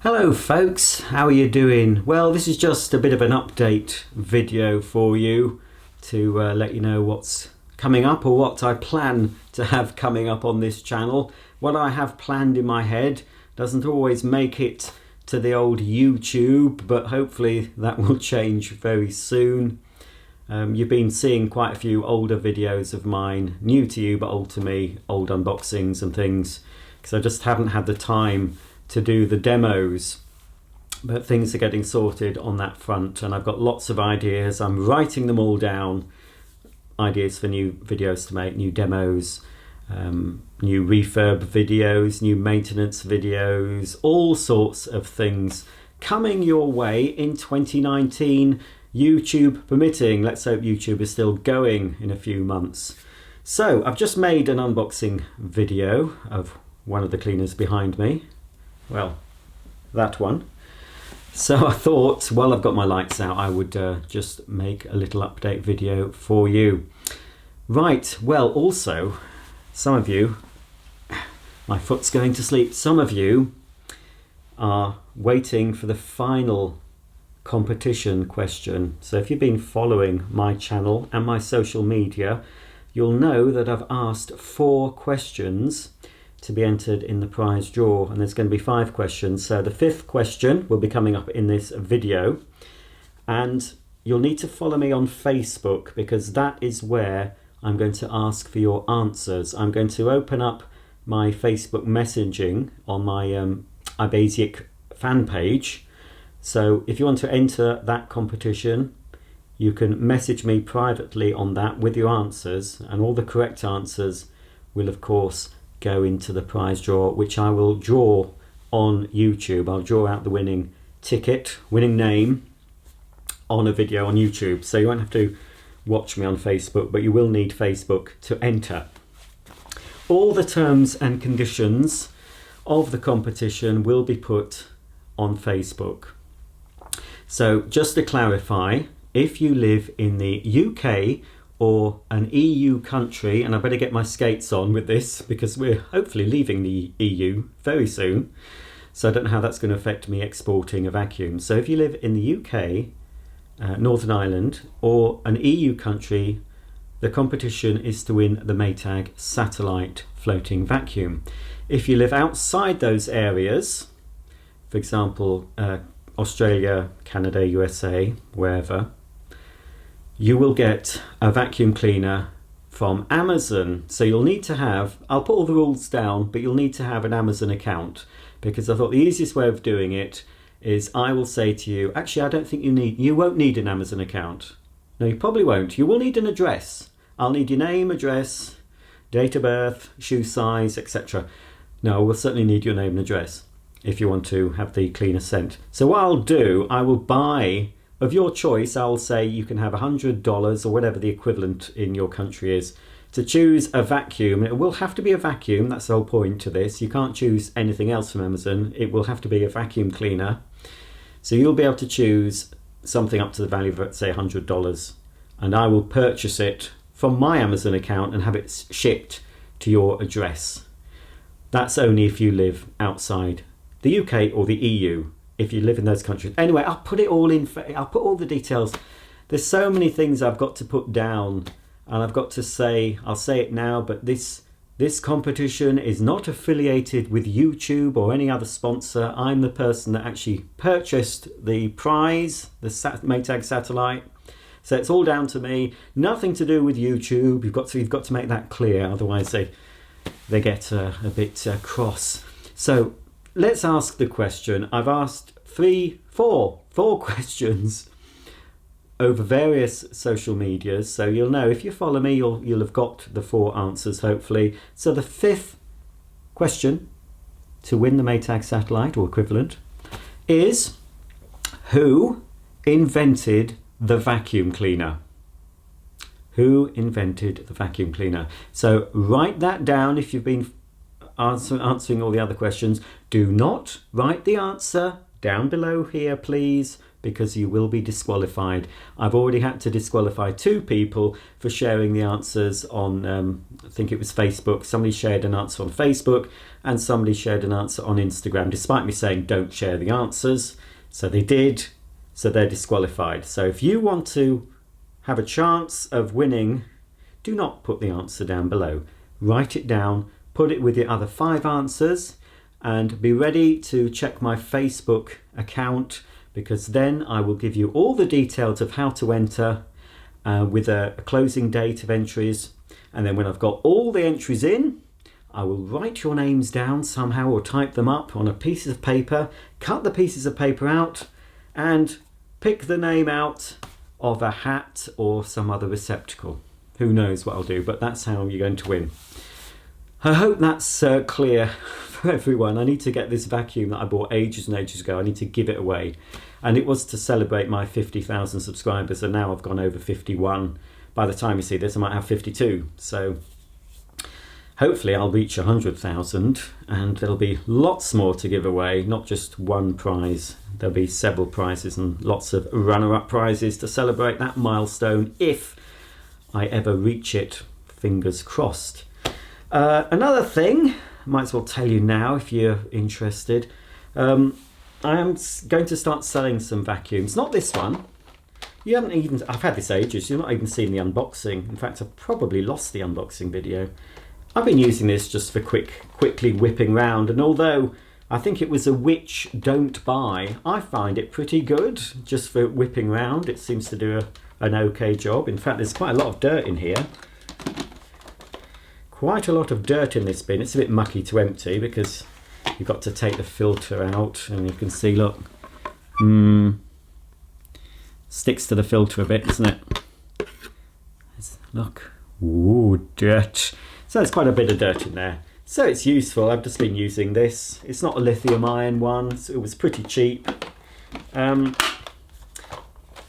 Hello folks, how are you doing? Well, this is just a bit of an update video for you to let you know what's coming up or what I plan to have coming up on this channel. What I have planned in my head doesn't always make it to the old YouTube, but hopefully that will change very soon. You've been seeing quite a few older videos of mine, new to you but old to me, old unboxings and things, because I just haven't had the time to do the demos, but things are getting sorted on that front and I've got lots of ideas. I'm writing them all down, ideas for new videos to make, new demos, new refurb videos, new maintenance videos, all sorts of things coming your way in 2019, YouTube permitting. Let's hope YouTube is still going in a few months. So I've just made an unboxing video of one of the cleaners behind me. Well, that one. So I thought, while I've got my lights out, I would just make a little update video for you. Right, well, also, some of you, my foot's going to sleep, some of you are waiting for the final competition question. So if you've been following my channel and my social media, you'll know that I've asked 4 questions to be entered in the prize draw, and there's going to be 5 questions. So the 5th question will be coming up in this video, and you'll need to follow me on Facebook because that is where I'm going to ask for your answers. I'm going to open up my Facebook messaging on my iBasic fan page. So if you want to enter that competition, you can message me privately on that with your answers, and all the correct answers will of course go into the prize draw, which I will draw on YouTube. I'll draw out the winning ticket, winning name on a video on YouTube. So you won't have to watch me on Facebook, but you will need Facebook to enter. All the terms and conditions of the competition will be put on Facebook. So just to clarify, if you live in the UK or an EU country, and I better get my skates on with this because we're hopefully leaving the EU very soon, so I don't know how that's going to affect me exporting a vacuum. So if you live in the UK, Northern Ireland, or an EU country, the competition is to win the Maytag Satellite Floating Vacuum. If you live outside those areas, for example, Australia, Canada, USA, wherever, you will get a vacuum cleaner from Amazon. So you'll need to have, I'll put all the rules down, but you'll need to have an Amazon account, because I thought the easiest way of doing it is I will say to you, actually I don't think you won't need an Amazon account. No, you probably won't. You will need an address. I'll need your name, address, date of birth, shoe size, etc. No, we'll certainly need your name and address if you want to have the cleaner sent. So what I'll do, I will buy, of your choice, I'll say you can have $100 or whatever the equivalent in your country is to choose a vacuum. It will have to be a vacuum, that's the whole point to this. You can't choose anything else from Amazon. It will have to be a vacuum cleaner. So you'll be able to choose something up to the value of, say, $100, and I will purchase it from my Amazon account and have it shipped to your address. That's only if you live outside the UK or the EU. If you live in those countries. Anyway, I'll put it all in, I'll put all the details. There's so many things I've got to put down, and I've got to say, I'll say it now, but this competition is not affiliated with YouTube or any other sponsor. I'm the person that actually purchased the prize, the Maytag Satellite. So it's all down to me, nothing to do with YouTube. You've got to make that clear, otherwise they get a bit cross. So let's ask the question. I've asked 4 questions over various social medias, so you'll know, if you follow me, you'll have got the 4 answers hopefully. So the 5th question to win the Maytag Satellite or equivalent is, who invented the vacuum cleaner? Who invented the vacuum cleaner? So write that down if you've been answering all the other questions. Do not write the answer down below here, please. because you will be disqualified. I've already had to disqualify 2 people for sharing the answers on, I think it was Facebook. Somebody shared an answer on Facebook and somebody shared an answer on Instagram, despite me saying don't share the answers. So they did, so they're disqualified. So if you want to have a chance of winning, do not put the answer down below. Write it down, put it with your other 5 answers, and be ready to check my Facebook account, because then I will give you all the details of how to enter with a closing date of entries. And then when I've got all the entries in, I will write your names down somehow or type them up on a piece of paper, cut the pieces of paper out and pick the name out of a hat or some other receptacle. Who knows what I'll do, but that's how you're going to win. I hope that's clear for everyone. I need to get this vacuum that I bought ages and ages ago. I need to give it away. And it was to celebrate my 50,000 subscribers, and now I've gone over 51. By the time you see this, I might have 52. So hopefully I'll reach 100,000 and there'll be lots more to give away, not just one prize. There'll be several prizes and lots of runner-up prizes to celebrate that milestone if I ever reach it. Fingers crossed. Another thing, might as well tell you now if you're interested. I am going to start selling some vacuums. Not this one. You haven't even, I've had this ages, you've not even seen the unboxing. In fact, I've probably lost the unboxing video. I've been using this just for quickly whipping round, and although I think it was a which don't buy, I find it pretty good just for whipping round. It seems to do an okay job. In fact, there's quite a lot of dirt in here. Quite a lot of dirt in this bin. It's a bit mucky to empty because you've got to take the filter out, and you can see, look, sticks to the filter a bit, doesn't it? Look, ooh, dirt. So there's quite a bit of dirt in there. So it's useful. I've just been using this. It's not a lithium ion one, so it was pretty cheap. But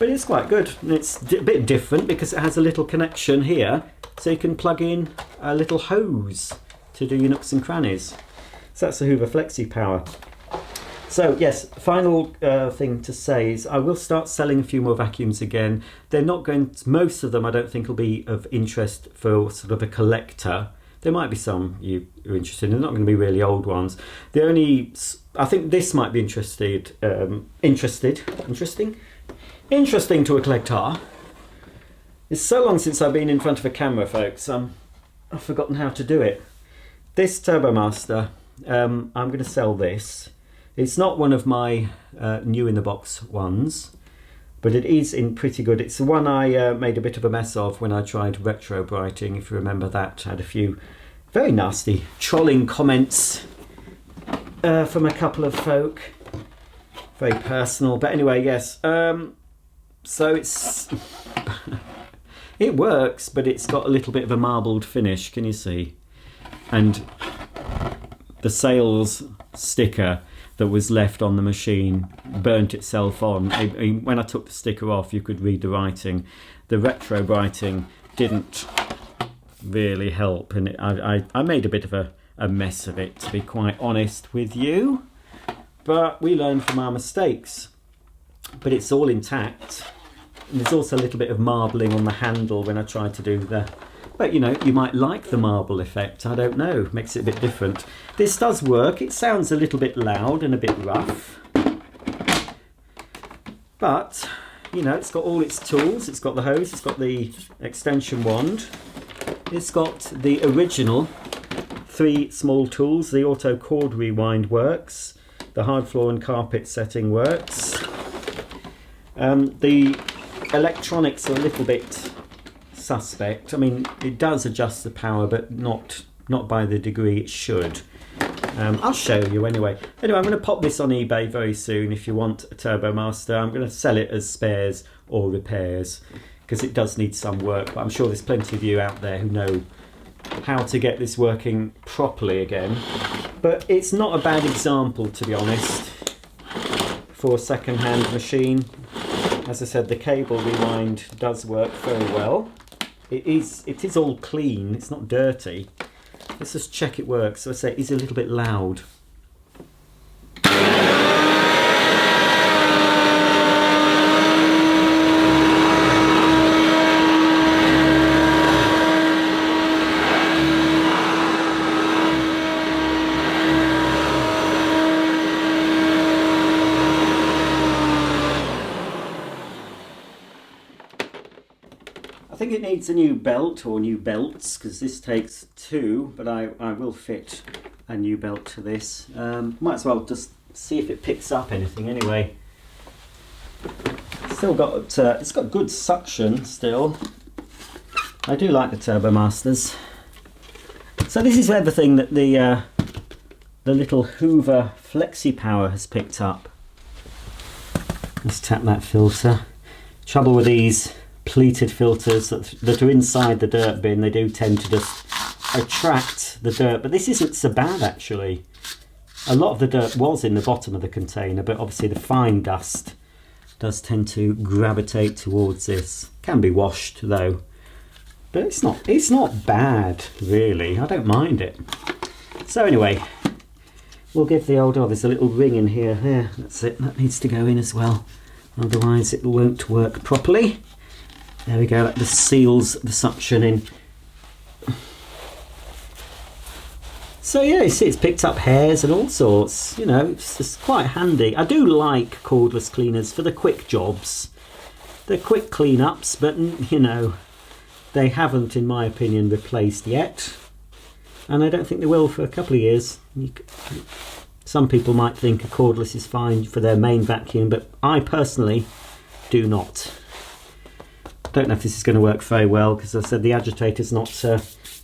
it's quite good. And it's a bit different because it has a little connection here, so you can plug in a little hose to do your nooks and crannies. So that's the Hoover Flexi Power. So yes, final thing to say is I will start selling a few more vacuums again. They're not going to, most of them I don't think will be of interest for sort of a collector. There might be some you are interested in. They're not going to be really old ones. The only, I think this might be interesting to a collector. It's so long since I've been in front of a camera, folks. I've forgotten how to do it. This Turbomaster, I'm going to sell this. It's not one of my new in the box ones, but it is in pretty good. It's the one I made a bit of a mess of when I tried retro brighting, if you remember that. I had a few very nasty trolling comments from a couple of folk. Very personal, but anyway, yes. So it's it works, but it's got a little bit of a marbled finish, can you see? And the sales sticker that was left on the machine burnt itself on. When I took the sticker off, you could read the writing. The retro writing didn't really help, and I made a bit of a mess of it, to be quite honest with you. But we learn from our mistakes. But it's all intact. And there's also a little bit of marbling on the handle when I tried to do the... But you know, you might like the marble effect, I don't know, makes it a bit different. This does work. It sounds a little bit loud and a bit rough. But, you know, it's got all its tools. It's got the hose, it's got the extension wand. It's got the original 3 small tools. The auto cord rewind works. The hard floor and carpet setting works. The electronics are a little bit suspect. I mean, it does adjust the power, but not by the degree it should. I'll show you anyway. Anyway, I'm going to pop this on eBay very soon if you want a Turbomaster. I'm going to sell it as spares or repairs because it does need some work, but I'm sure there's plenty of you out there who know how to get this working properly again. But it's not a bad example, to be honest, for a second-hand machine. As I said, the cable rewind does work very well. It is all clean, it's not dirty. Let's just check it works. So I say it is a little bit loud. think it needs a new belt or new belts, because this takes 2, but I will fit a new belt to this. Might as well just see if it picks up anything anyway. Still got it's got good suction still. I do like the Turbomasters. So this is everything that the little Hoover Flexi Power has picked up. Let's tap that filter. Trouble with these pleated filters that are inside the dirt bin, they do tend to just attract the dirt, but this isn't so bad actually. A lot of the dirt was in the bottom of the container, but obviously the fine dust does tend to gravitate towards this. Can be washed though, but it's not bad really. I don't mind it. So anyway, we'll give the old, there's a little ring in here. There, that's it. That needs to go in as well. Otherwise it won't work properly. There we go. That just seals the suction in. So yeah, you see it's picked up hairs and all sorts. You know, it's just quite handy. I do like cordless cleaners for the quick jobs. They're quick cleanups, but you know, they haven't, in my opinion, replaced yet. And I don't think they will for a couple of years. Some people might think a cordless is fine for their main vacuum, but I personally do not. Don't know if this is going to work very well, because I said the agitator's not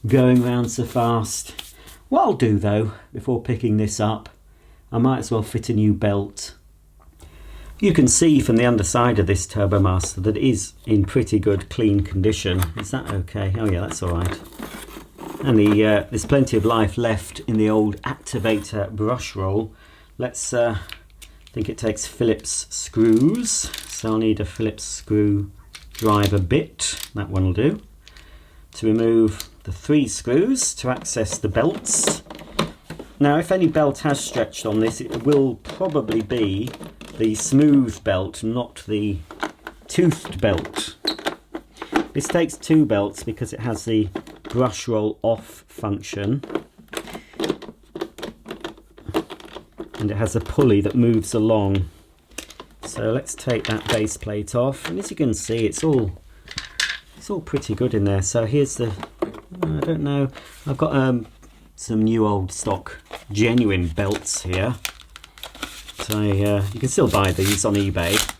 going round so fast. What I'll do though, before picking this up, I might as well fit a new belt. You can see from the underside of this Turbomaster that it is in pretty good clean condition. Is that okay? Oh yeah, that's alright. And there's plenty of life left in the old activator brush roll. Let's, I think it takes Phillips screws, so I'll need a Phillips screwdriver bit, that one will do, to remove the 3 screws to access the belts. Now if any belt has stretched on this, it will probably be the smooth belt, not the toothed belt. This takes 2 belts because it has the brush roll off function, and it has a pulley that moves along. So let's take that base plate off, and as you can see it's all pretty good in there. So here's the, I don't know, I've got some new old stock genuine belts here, so you can still buy these on eBay.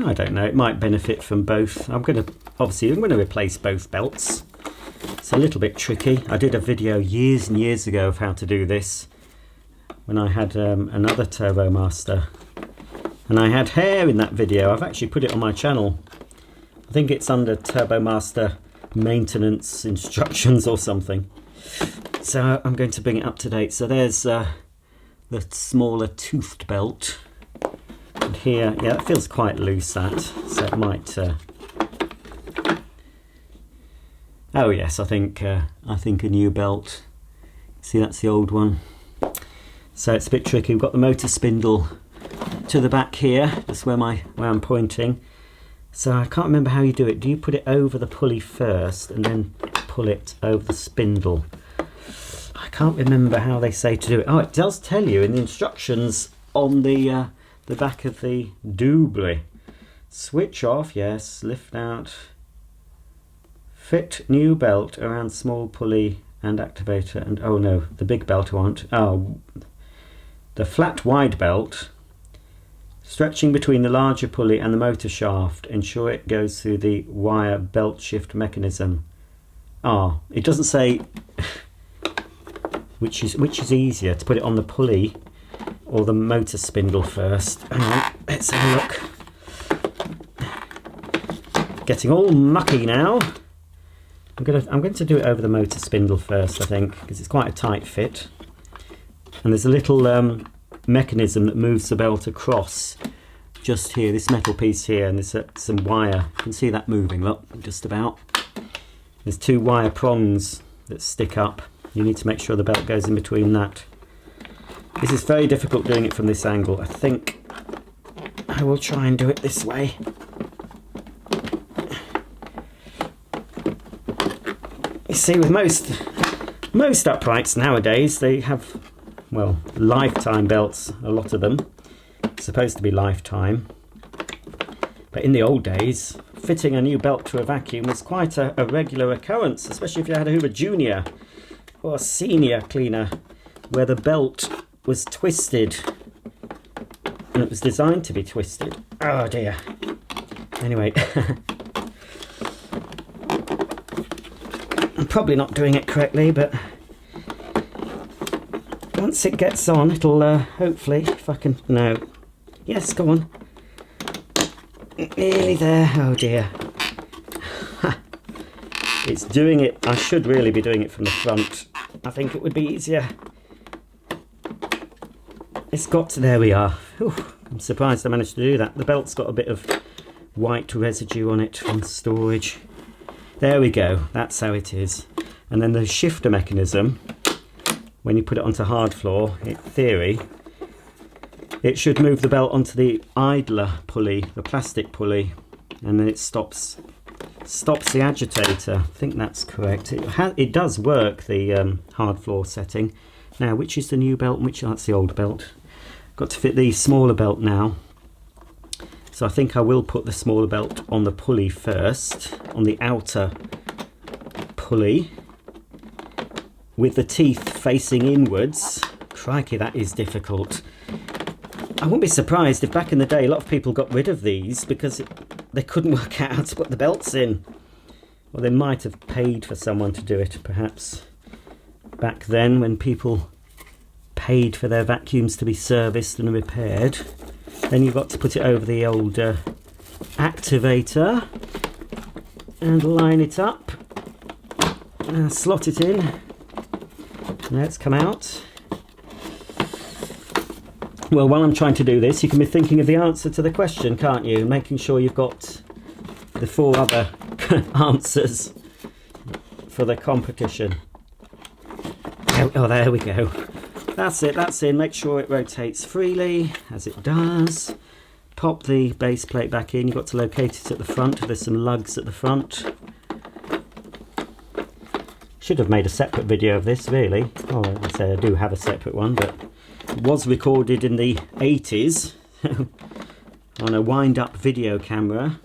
I don't know, it might benefit from both. I'm going to replace both belts. It's a little bit tricky. I did a video years and years ago of how to do this when I had another Turbomaster, and I had hair in that video. I've actually put it on my channel. I think it's under Turbomaster maintenance instructions or something. So I'm going to bring it up to date. So there's the smaller toothed belt. And here, yeah, it feels quite loose, that, so it might. Oh yes, I think a new belt. See, that's the old one. So it's a bit tricky. We've got the motor spindle to the back here, just where I'm pointing. So I can't remember how you do it. Do you put it over the pulley first and then pull it over the spindle? I can't remember how they say to do it. Oh, it does tell you in the instructions on the back of the double. Switch off, yes, lift out, fit new belt around small pulley and activator, and oh no, the big belt I want. Oh, the flat wide belt, stretching between the larger pulley and the motor shaft, ensure it goes through the wire belt shift mechanism. Ah, it doesn't say which is easier, to put it on the pulley or the motor spindle first. Hang on, let's have a look. Getting all mucky now. I'm going to do it over the motor spindle first, I think, because it's quite a tight fit. And there's a little mechanism that moves the belt across just here, this metal piece here, and there's some wire. You can see that moving, look, just about. There's 2 wire prongs that stick up. You need to make sure the belt goes in between that. This is very difficult doing it from this angle. I think I will try and do it this way. You see, with most uprights nowadays, they have, well, lifetime belts, a lot of them. It's supposed to be lifetime. But in the old days, fitting a new belt to a vacuum was quite a regular occurrence, especially if you had a Hoover Junior or a Senior cleaner, where the belt was twisted. And it was designed to be twisted. Oh dear. Anyway. I'm probably not doing it correctly, but once it gets on, it'll hopefully, if I can... No. Yes, go on. Nearly there. Oh dear. It's doing it. I should really be doing it from the front. I think it would be easier. It's got to... There we are. Whew, I'm surprised I managed to do that. The belt's got a bit of white residue on it from storage. There we go. That's how it is. And then the shifter mechanism, when you put it onto hard floor, in theory, it should move the belt onto the idler pulley, the plastic pulley, and then it stops the agitator. I think that's correct. It does work, the hard floor setting. Now, which is the new belt and which... That's the old belt. Got to fit the smaller belt now. So I think I will put the smaller belt on the pulley first, on the outer pulley, with the teeth facing inwards. Crikey, that is difficult. I wouldn't be surprised if back in the day a lot of people got rid of these because they couldn't work out how to put the belts in. Or they might have paid for someone to do it, perhaps. Back then, when people paid for their vacuums to be serviced and repaired. Then you've got to put it over the old activator and line it up, slot it in. Now it's come out. Well, while I'm trying to do this, you can be thinking of the answer to the question, can't you? Making sure you've got the 4 other answers for the competition. Oh, there we go. That's it, that's in. Make sure it rotates freely, as it does. Pop the base plate back in. You've got to locate it at the front. There's some lugs at the front. Should have made a separate video of this, really. Oh, I say I do have a separate one, but it was recorded in the 80s on a wind-up video camera.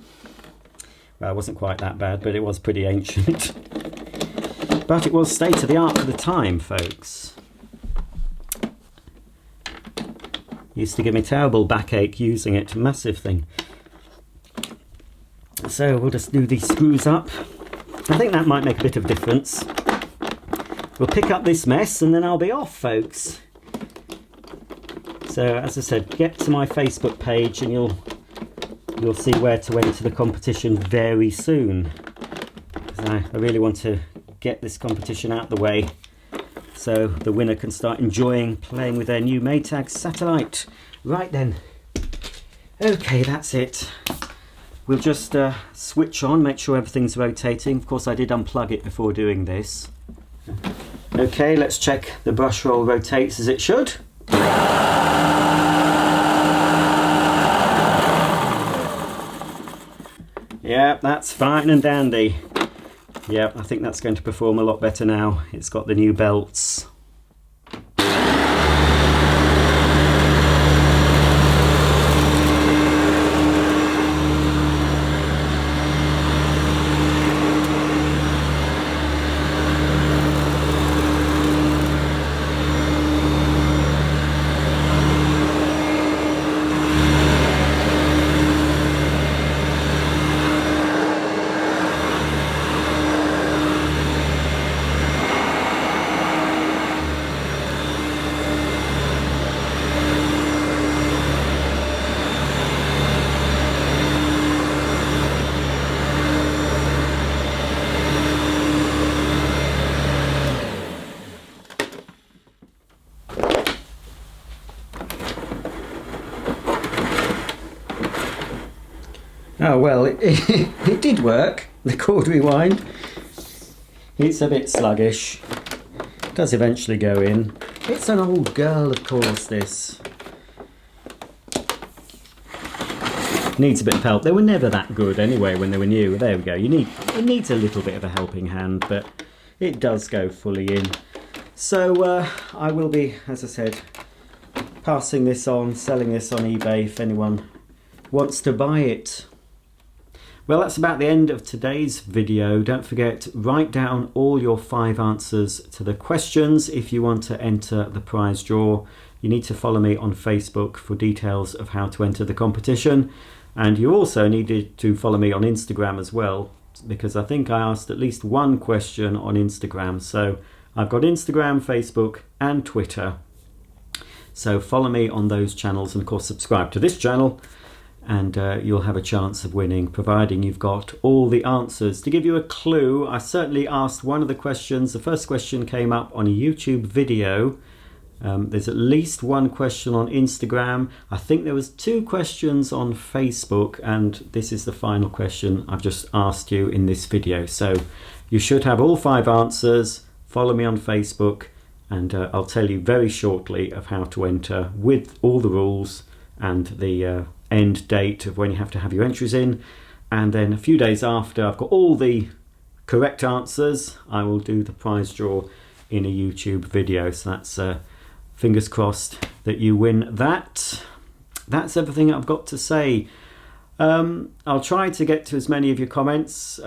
Well, it wasn't quite that bad, but it was pretty ancient. But it was state-of-the-art for the time, folks. Used to give me terrible backache using it, massive thing. So we'll just do these screws up. I think that might make a bit of difference. We'll pick up this mess and then I'll be off, folks. So as I said, get to my Facebook page and you'll see where to enter the competition very soon. I really want to get this competition out the way, so the winner can start enjoying playing with their new Maytag satellite. Right then. Okay, that's it. We'll just switch on, make sure everything's rotating. Of course, I did unplug it before doing this. Okay, let's check the brush roll rotates as it should. Yeah, that's fine and dandy. Yeah, I think that's going to perform a lot better now. It's got the new belts. Oh well, it did work, the cord rewind. It's a bit sluggish. It does eventually go in. It's an old girl, of course, this. Needs a bit of help. They were never that good anyway when they were new. There we go. It needs a little bit of a helping hand, but it does go fully in. So I will be, as I said, passing this on, selling this on eBay if anyone wants to buy it. Well, that's about the end of today's video. Don't forget, write down all your 5 answers to the questions if you want to enter the prize draw. You need to follow me on Facebook for details of how to enter the competition. And you also needed to follow me on Instagram as well, because I think I asked at least one question on Instagram. So I've got Instagram, Facebook and Twitter. So follow me on those channels, and of course subscribe to this channel, and you'll have a chance of winning, providing you've got all the answers. To give you a clue, I certainly asked one of the questions. The first question came up on a YouTube video. There's at least one question on Instagram. I think there was 2 questions on Facebook, and this is the final question I've just asked you in this video. So you should have all 5 answers. Follow me on Facebook, and I'll tell you very shortly of how to enter with all the rules and the end date of when you have to have your entries in. And then a few days after I've got all the correct answers, I will do the prize draw in a YouTube video. So that's fingers crossed that you win that. That's everything I've got to say. I'll try to get to as many of your comments.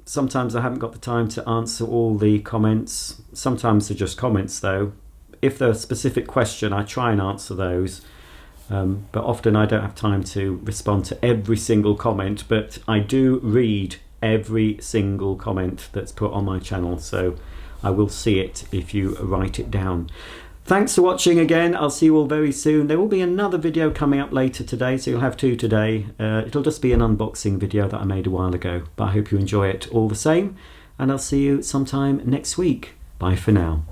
Sometimes I haven't got the time to answer all the comments. Sometimes they're just comments though. If they're a specific question, I try and answer those. But often I don't have time to respond to every single comment, but I do read every single comment that's put on my channel. So I will see it if you write it down. Thanks for watching again. I'll see you all very soon. There will be another video coming up later today, so you'll have 2 today. It'll just be an unboxing video that I made a while ago, but I hope you enjoy it all the same, and I'll see you sometime next week. Bye for now.